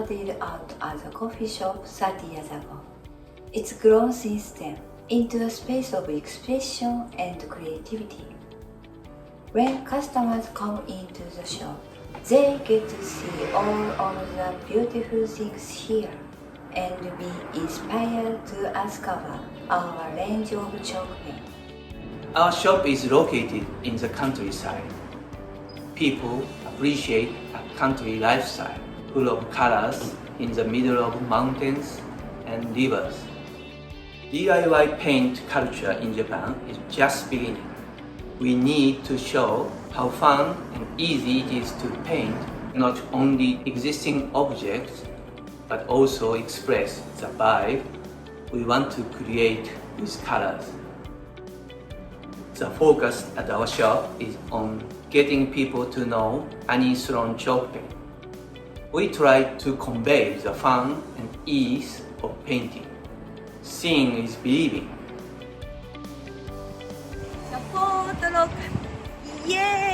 started out as a coffee shop 30 years ago. It's grown since then into a space of expression and creativity. When customers come into the shop, they get to see all of the beautiful things here and be inspired to discover our range of chalk pen. Our shop is located in the countryside. People appreciate a country lifestyle full of colors in the middle of mountains and rivers. DIY paint culture in Japan is just beginning. We need to show how fun and easy it is to paint not only existing objects but also express the vibe we want to create with colors. The focus at our shop is on getting people to know Annie Sloan chalk pen. We try to convey the fun and ease of painting. Seeing is believing. サポートロックイエーイ